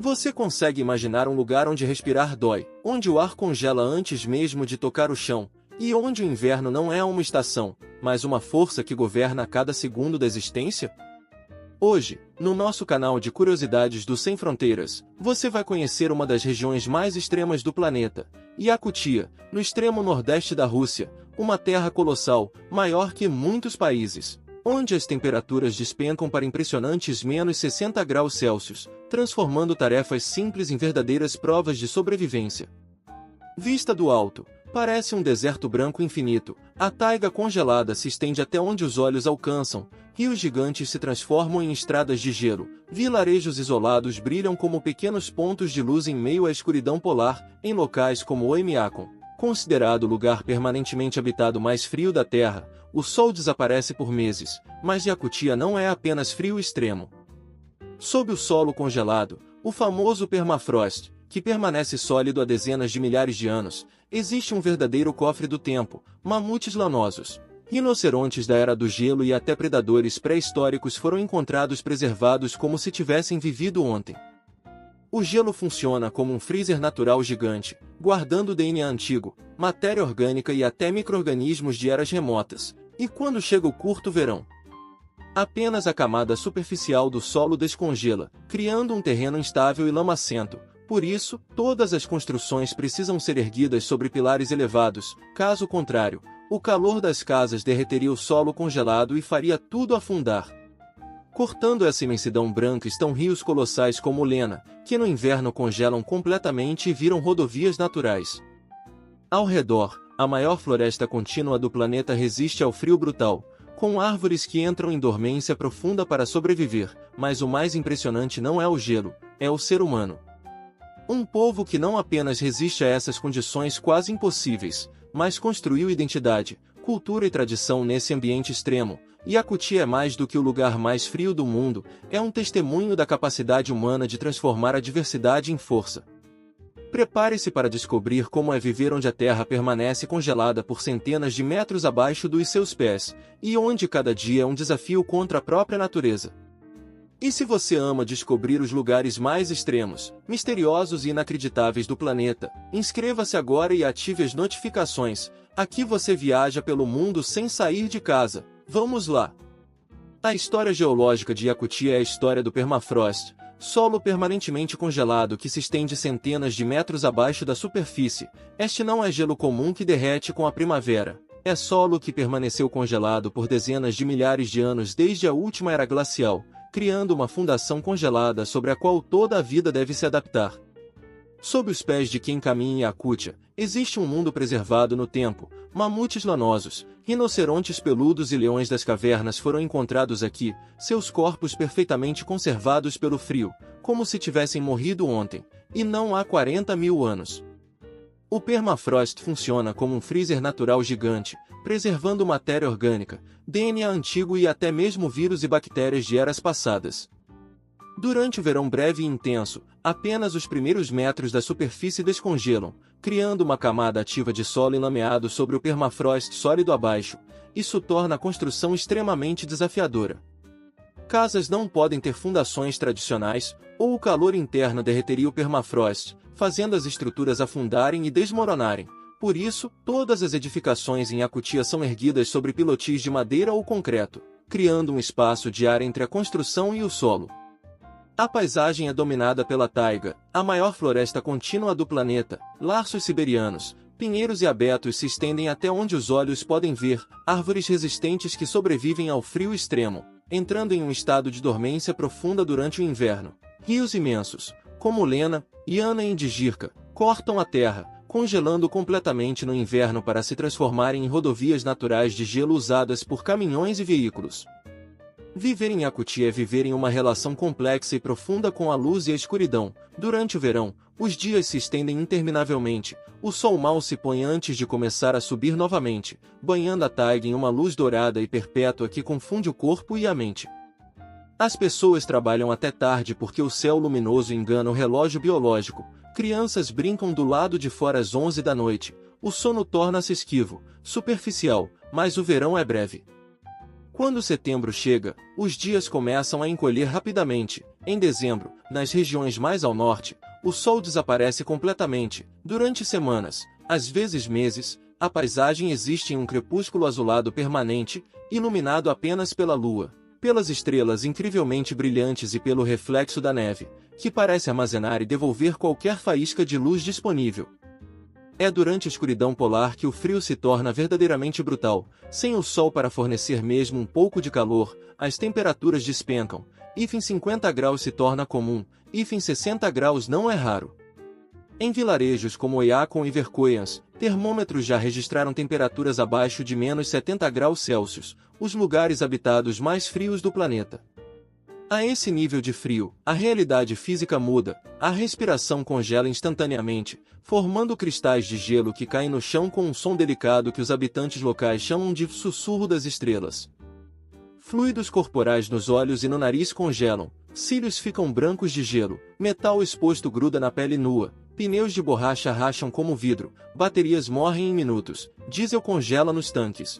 Você consegue imaginar um lugar onde respirar dói, onde o ar congela antes mesmo de tocar o chão, e onde o inverno não é uma estação, mas uma força que governa a cada segundo da existência? Hoje, no nosso canal de Curiosidades do Sem Fronteiras, você vai conhecer uma das regiões mais extremas do planeta, Yakutia, no extremo nordeste da Rússia, uma terra colossal, maior que muitos países, onde as temperaturas despencam para impressionantes -60 °C, transformando tarefas simples em verdadeiras provas de sobrevivência. Vista do alto, parece um deserto branco infinito, a taiga congelada se estende até onde os olhos alcançam, rios gigantes se transformam em estradas de gelo, vilarejos isolados brilham como pequenos pontos de luz em meio à escuridão polar, em locais como Oymyakon, considerado o lugar permanentemente habitado mais frio da Terra, o sol desaparece por meses, mas Yakutia não é apenas frio extremo. Sob o solo congelado, o famoso permafrost, que permanece sólido há dezenas de milhares de anos, existe um verdadeiro cofre do tempo, mamutes lanosos, rinocerontes da Era do Gelo e até predadores pré-históricos foram encontrados preservados como se tivessem vivido ontem. O gelo funciona como um freezer natural gigante, guardando DNA antigo, matéria orgânica e até micro-organismos de eras remotas. E quando chega o curto verão, apenas a camada superficial do solo descongela, criando um terreno instável e lamacento. Por isso, todas as construções precisam ser erguidas sobre pilares elevados, caso contrário, o calor das casas derreteria o solo congelado e faria tudo afundar. Cortando essa imensidão branca estão rios colossais como o Lena, que no inverno congelam completamente e viram rodovias naturais. Ao redor, a maior floresta contínua do planeta resiste ao frio brutal, com árvores que entram em dormência profunda para sobreviver, mas o mais impressionante não é o gelo, é o ser humano. Um povo que não apenas resiste a essas condições quase impossíveis, mas construiu identidade, cultura e tradição nesse ambiente extremo. Yakutia é mais do que o lugar mais frio do mundo, é um testemunho da capacidade humana de transformar a diversidade em força. Prepare-se para descobrir como é viver onde a terra permanece congelada por centenas de metros abaixo dos seus pés, e onde cada dia é um desafio contra a própria natureza. E se você ama descobrir os lugares mais extremos, misteriosos e inacreditáveis do planeta, inscreva-se agora e ative as notificações. Aqui você viaja pelo mundo sem sair de casa. Vamos lá! A história geológica de Yakutia é a história do permafrost, solo permanentemente congelado que se estende centenas de metros abaixo da superfície. Este não é gelo comum que derrete com a primavera. É solo que permaneceu congelado por dezenas de milhares de anos desde a última era glacial, criando uma fundação congelada sobre a qual toda a vida deve se adaptar. Sob os pés de quem caminha em Yakutia, existe um mundo preservado no tempo. Mamutes lanosos, rinocerontes peludos e leões das cavernas foram encontrados aqui, seus corpos perfeitamente conservados pelo frio, como se tivessem morrido ontem, e não há 40 mil anos. O permafrost funciona como um freezer natural gigante, preservando matéria orgânica, DNA antigo e até mesmo vírus e bactérias de eras passadas. Durante o verão breve e intenso, apenas os primeiros metros da superfície descongelam, criando uma camada ativa de solo enlameado sobre o permafrost sólido abaixo. Isso torna a construção extremamente desafiadora. Casas não podem ter fundações tradicionais, ou o calor interno derreteria o permafrost, fazendo as estruturas afundarem e desmoronarem. Por isso, todas as edificações em Yakutia são erguidas sobre pilotis de madeira ou concreto, criando um espaço de ar entre a construção e o solo. A paisagem é dominada pela taiga, a maior floresta contínua do planeta. Larços siberianos, pinheiros e abetos se estendem até onde os olhos podem ver, árvores resistentes que sobrevivem ao frio extremo, entrando em um estado de dormência profunda durante o inverno. Rios imensos, como o Lena, Yana e Indigirka, cortam a terra, congelando completamente no inverno para se transformarem em rodovias naturais de gelo usadas por caminhões e veículos. Viver em Yakutia é viver em uma relação complexa e profunda com a luz e a escuridão. Durante o verão, os dias se estendem interminavelmente, o sol mal se põe antes de começar a subir novamente, banhando a taiga em uma luz dourada e perpétua que confunde o corpo e a mente. As pessoas trabalham até tarde porque o céu luminoso engana o relógio biológico. Crianças brincam do lado de fora às 11 da noite. O sono torna-se esquivo, superficial, mas o verão é breve. Quando setembro chega, os dias começam a encolher rapidamente. Em dezembro, nas regiões mais ao norte, o sol desaparece completamente. Durante semanas, às vezes meses, a paisagem existe em um crepúsculo azulado permanente, iluminado apenas pela lua, pelas estrelas incrivelmente brilhantes e pelo reflexo da neve, que parece armazenar e devolver qualquer faísca de luz disponível. É durante a escuridão polar que o frio se torna verdadeiramente brutal. Sem o sol para fornecer mesmo um pouco de calor, as temperaturas despencam. Em 50 graus se torna comum, em 60 graus não é raro. Em vilarejos como Oiapoque e Vercoians, termômetros já registraram temperaturas abaixo de menos 70 graus Celsius, os lugares habitados mais frios do planeta. A esse nível de frio, a realidade física muda, a respiração congela instantaneamente, formando cristais de gelo que caem no chão com um som delicado que os habitantes locais chamam de sussurro das estrelas. Fluidos corporais nos olhos e no nariz congelam, cílios ficam brancos de gelo, metal exposto gruda na pele nua, pneus de borracha racham como vidro, baterias morrem em minutos, diesel congela nos tanques.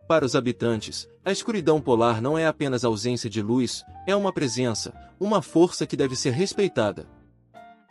Para os habitantes, a escuridão polar não é apenas ausência de luz, é uma presença, uma força que deve ser respeitada.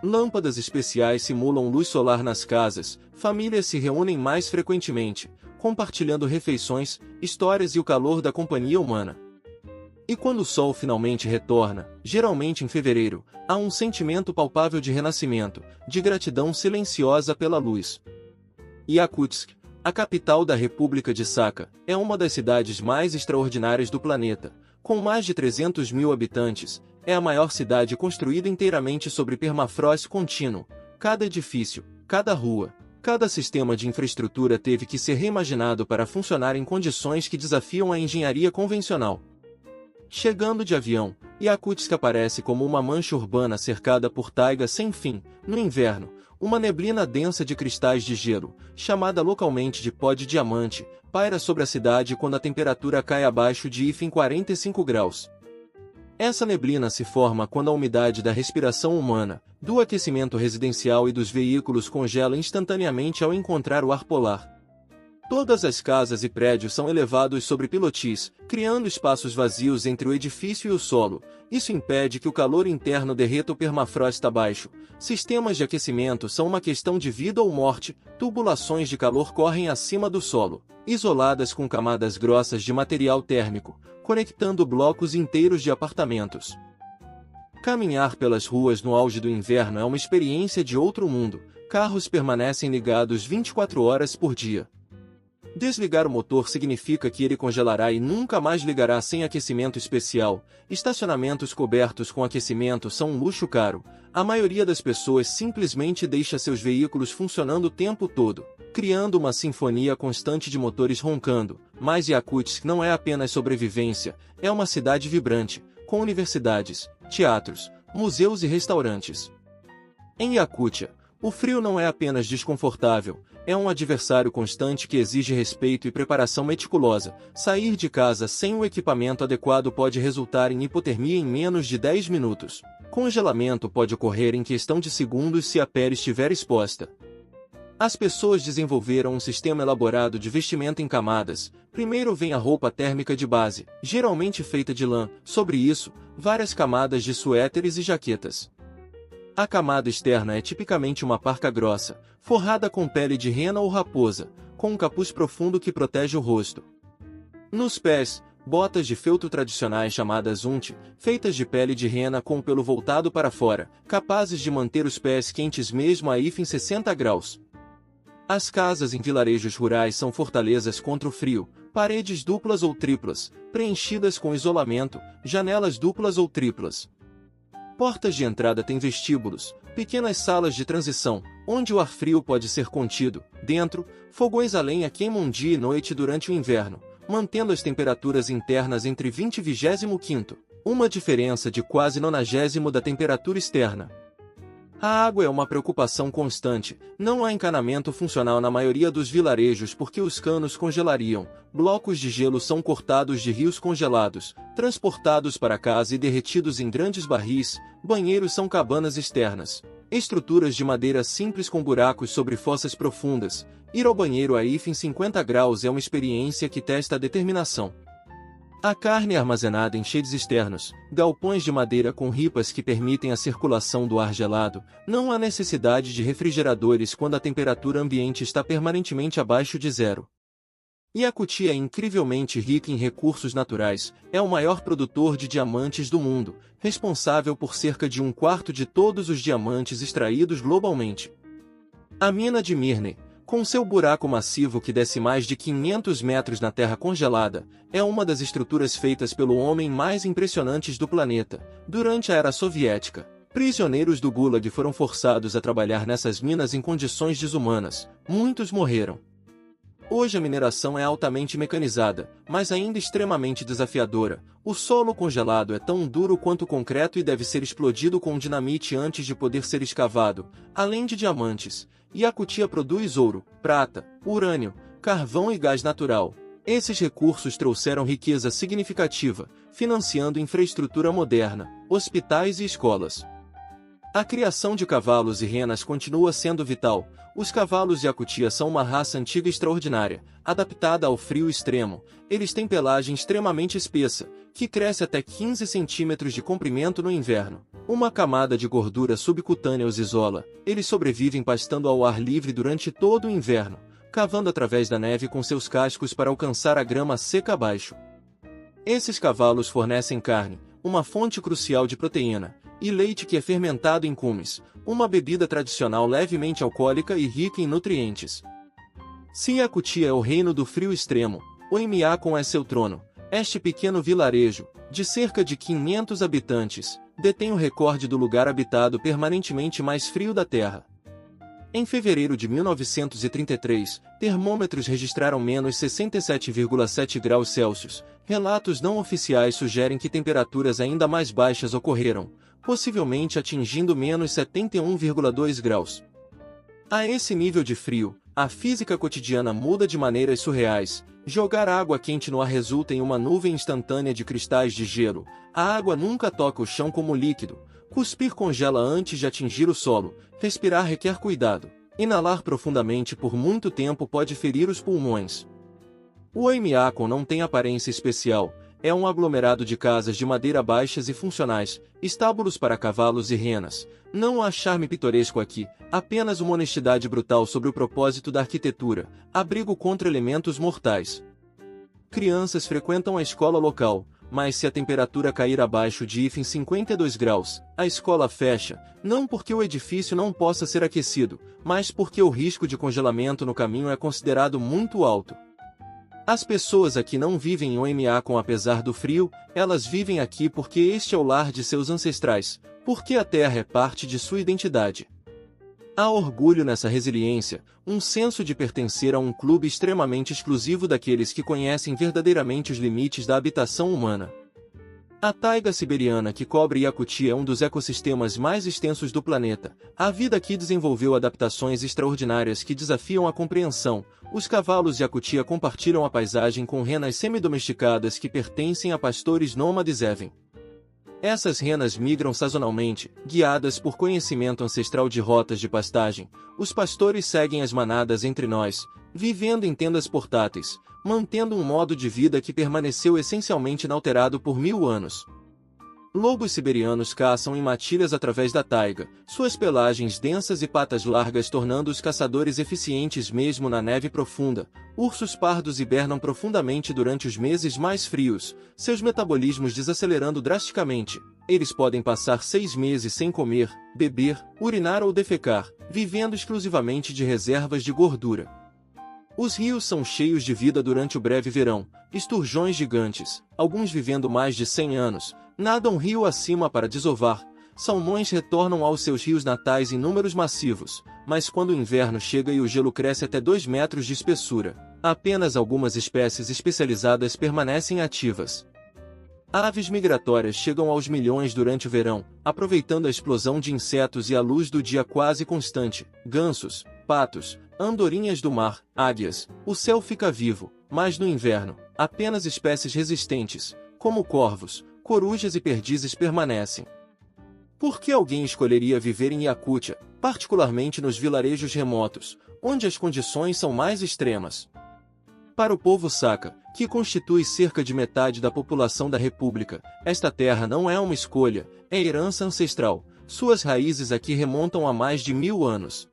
Lâmpadas especiais simulam luz solar nas casas, famílias se reúnem mais frequentemente, compartilhando refeições, histórias e o calor da companhia humana. E quando o sol finalmente retorna, geralmente em fevereiro, há um sentimento palpável de renascimento, de gratidão silenciosa pela luz. Yakutsk, a capital da República de Sakha, é uma das cidades mais extraordinárias do planeta. Com mais de 300 mil habitantes, é a maior cidade construída inteiramente sobre permafrost contínuo. Cada edifício, cada rua, cada sistema de infraestrutura teve que ser reimaginado para funcionar em condições que desafiam a engenharia convencional. Chegando de avião, Yakutsk aparece como uma mancha urbana cercada por taiga sem fim. No inverno, uma neblina densa de cristais de gelo, chamada localmente de pó de diamante, paira sobre a cidade quando a temperatura cai abaixo de 45 graus. Essa neblina se forma quando a umidade da respiração humana, do aquecimento residencial e dos veículos congela instantaneamente ao encontrar o ar polar. Todas as casas e prédios são elevados sobre pilotis, criando espaços vazios entre o edifício e o solo. Isso impede que o calor interno derreta o permafrost abaixo. Sistemas de aquecimento são uma questão de vida ou morte. Tubulações de calor correm acima do solo, isoladas com camadas grossas de material térmico, conectando blocos inteiros de apartamentos. Caminhar pelas ruas no auge do inverno é uma experiência de outro mundo. Carros permanecem ligados 24 horas por dia. Desligar o motor significa que ele congelará e nunca mais ligará sem aquecimento especial. Estacionamentos cobertos com aquecimento são um luxo caro. A maioria das pessoas simplesmente deixa seus veículos funcionando o tempo todo, criando uma sinfonia constante de motores roncando. Mas Yakutsk não é apenas sobrevivência, é uma cidade vibrante, com universidades, teatros, museus e restaurantes. Em Yakutia, o frio não é apenas desconfortável, é um adversário constante que exige respeito e preparação meticulosa. Sair de casa sem o equipamento adequado pode resultar em hipotermia em menos de 10 minutos. Congelamento pode ocorrer em questão de segundos se a pele estiver exposta. As pessoas desenvolveram um sistema elaborado de vestimenta em camadas. Primeiro vem a roupa térmica de base, geralmente feita de lã. Sobre isso, várias camadas de suéteres e jaquetas. A camada externa é tipicamente uma parca grossa, forrada com pele de rena ou raposa, com um capuz profundo que protege o rosto. Nos pés, botas de feltro tradicionais chamadas unti, feitas de pele de rena com o pelo voltado para fora, capazes de manter os pés quentes mesmo a 60 graus. As casas em vilarejos rurais são fortalezas contra o frio, paredes duplas ou triplas, preenchidas com isolamento, janelas duplas ou triplas. Portas de entrada têm vestíbulos, pequenas salas de transição, onde o ar frio pode ser contido. Dentro, fogões a lenha queimam dia e noite durante o inverno, mantendo as temperaturas internas entre 20 e 25, uma diferença de quase 90 da temperatura externa. A água é uma preocupação constante, não há encanamento funcional na maioria dos vilarejos porque os canos congelariam, blocos de gelo são cortados de rios congelados, transportados para casa e derretidos em grandes barris, banheiros são cabanas externas, estruturas de madeira simples com buracos sobre fossas profundas. Ir ao banheiro a 50 graus é uma experiência que testa a determinação. A carne é armazenada em sheds externos, galpões de madeira com ripas que permitem a circulação do ar gelado. Não há necessidade de refrigeradores quando a temperatura ambiente está permanentemente abaixo de zero. Yakutia é incrivelmente rica em recursos naturais, é o maior produtor de diamantes do mundo, responsável por cerca de 1/4 de todos os diamantes extraídos globalmente. A mina de Mirne, com seu buraco massivo que desce mais de 500 metros na terra congelada, é uma das estruturas feitas pelo homem mais impressionantes do planeta. Durante a era soviética, prisioneiros do Gulag foram forçados a trabalhar nessas minas em condições desumanas. Muitos morreram. Hoje a mineração é altamente mecanizada, mas ainda extremamente desafiadora. O solo congelado é tão duro quanto o concreto e deve ser explodido com dinamite antes de poder ser escavado. Além de diamantes, Yakutia produz ouro, prata, urânio, carvão e gás natural. Esses recursos trouxeram riqueza significativa, financiando infraestrutura moderna, hospitais e escolas. A criação de cavalos e renas continua sendo vital. Os cavalos Yakutia são uma raça antiga extraordinária, adaptada ao frio extremo. Eles têm pelagem extremamente espessa, que cresce até 15 centímetros de comprimento no inverno. Uma camada de gordura subcutânea os isola. Eles sobrevivem pastando ao ar livre durante todo o inverno, cavando através da neve com seus cascos para alcançar a grama seca abaixo. Esses cavalos fornecem carne, uma fonte crucial de proteína, e leite que é fermentado em cumes, uma bebida tradicional levemente alcoólica e rica em nutrientes. Se Yakutia é o reino do frio extremo, Oymyakon é seu trono. Este pequeno vilarejo, de cerca de 500 habitantes, detém o recorde do lugar habitado permanentemente mais frio da Terra. Em fevereiro de 1933, termômetros registraram menos 67,7 graus Celsius. Relatos não oficiais sugerem que temperaturas ainda mais baixas ocorreram, possivelmente atingindo menos 71,2 graus. A esse nível de frio, a física cotidiana muda de maneiras surreais. Jogar água quente no ar resulta em uma nuvem instantânea de cristais de gelo. A água nunca toca o chão como líquido. Cuspir congela antes de atingir o solo. Respirar requer cuidado. Inalar profundamente por muito tempo pode ferir os pulmões. O Oymyakon não tem aparência especial. É um aglomerado de casas de madeira baixas e funcionais, estábulos para cavalos e renas. Não há charme pitoresco aqui, apenas uma honestidade brutal sobre o propósito da arquitetura, abrigo contra elementos mortais. Crianças frequentam a escola local, mas se a temperatura cair abaixo de 52 graus, a escola fecha, não porque o edifício não possa ser aquecido, mas porque o risco de congelamento no caminho é considerado muito alto. As pessoas aqui não vivem em Oymyakon apesar do frio, elas vivem aqui porque este é o lar de seus ancestrais, porque a terra é parte de sua identidade. Há orgulho nessa resiliência, um senso de pertencer a um clube extremamente exclusivo daqueles que conhecem verdadeiramente os limites da habitação humana. A taiga siberiana que cobre Yakutia é um dos ecossistemas mais extensos do planeta. A vida aqui desenvolveu adaptações extraordinárias que desafiam a compreensão. Os cavalos Yakutia compartilham a paisagem com renas semidomesticadas que pertencem a pastores nômades Even. Essas renas migram sazonalmente, guiadas por conhecimento ancestral de rotas de pastagem. Os pastores seguem as manadas entre nós, vivendo em tendas portáteis, mantendo um modo de vida que permaneceu essencialmente inalterado por 1000 anos. Lobos siberianos caçam em matilhas através da taiga, suas pelagens densas e patas largas tornando os caçadores eficientes mesmo na neve profunda. Ursos pardos hibernam profundamente durante os meses mais frios, seus metabolismos desacelerando drasticamente. Eles podem passar 6 meses sem comer, beber, urinar ou defecar, vivendo exclusivamente de reservas de gordura. Os rios são cheios de vida durante o breve verão, esturjões gigantes, alguns vivendo mais de 100 anos, nadam rio acima para desovar. Salmões retornam aos seus rios natais em números massivos, mas quando o inverno chega e o gelo cresce até 2 metros de espessura, apenas algumas espécies especializadas permanecem ativas. Aves migratórias chegam aos milhões durante o verão, aproveitando a explosão de insetos e a luz do dia quase constante. Gansos, patos, andorinhas do mar, águias, o céu fica vivo, mas no inverno, apenas espécies resistentes, como corvos, corujas e perdizes permanecem. Por que alguém escolheria viver em Yakutia, particularmente nos vilarejos remotos, onde as condições são mais extremas? Para o povo Saka, que constitui cerca de metade da população da República. Esta terra não é uma escolha, é herança ancestral. Suas raízes aqui remontam a mais de 1000 anos.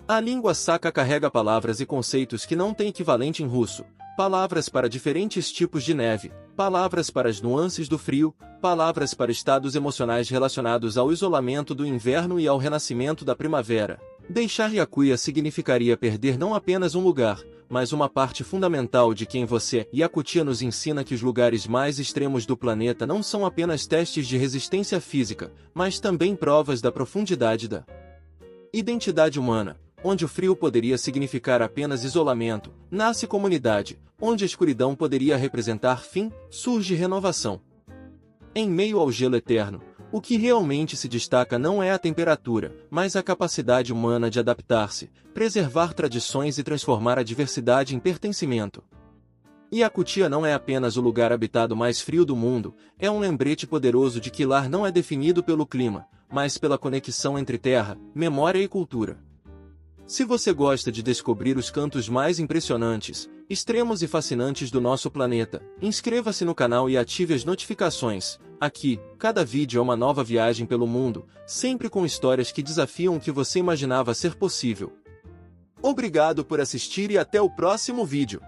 A língua saca carrega palavras e conceitos que não têm equivalente em russo, palavras para diferentes tipos de neve, palavras para as nuances do frio, palavras para estados emocionais relacionados ao isolamento do inverno e ao renascimento da primavera. Deixar Yakutia significaria perder não apenas um lugar, mas uma parte fundamental de quem você é. Yakutia nos ensina que os lugares mais extremos do planeta não são apenas testes de resistência física, mas também provas da profundidade da identidade humana. Onde o frio poderia significar apenas isolamento, nasce comunidade. Onde a escuridão poderia representar fim, surge renovação. Em meio ao gelo eterno, o que realmente se destaca não é a temperatura, mas a capacidade humana de adaptar-se, preservar tradições e transformar a diversidade em pertencimento. Yakutia não é apenas o lugar habitado mais frio do mundo, é um lembrete poderoso de que lar não é definido pelo clima, mas pela conexão entre terra, memória e cultura. Se você gosta de descobrir os cantos mais impressionantes, extremos e fascinantes do nosso planeta, inscreva-se no canal e ative as notificações. Aqui, cada vídeo é uma nova viagem pelo mundo, sempre com histórias que desafiam o que você imaginava ser possível. Obrigado por assistir e até o próximo vídeo.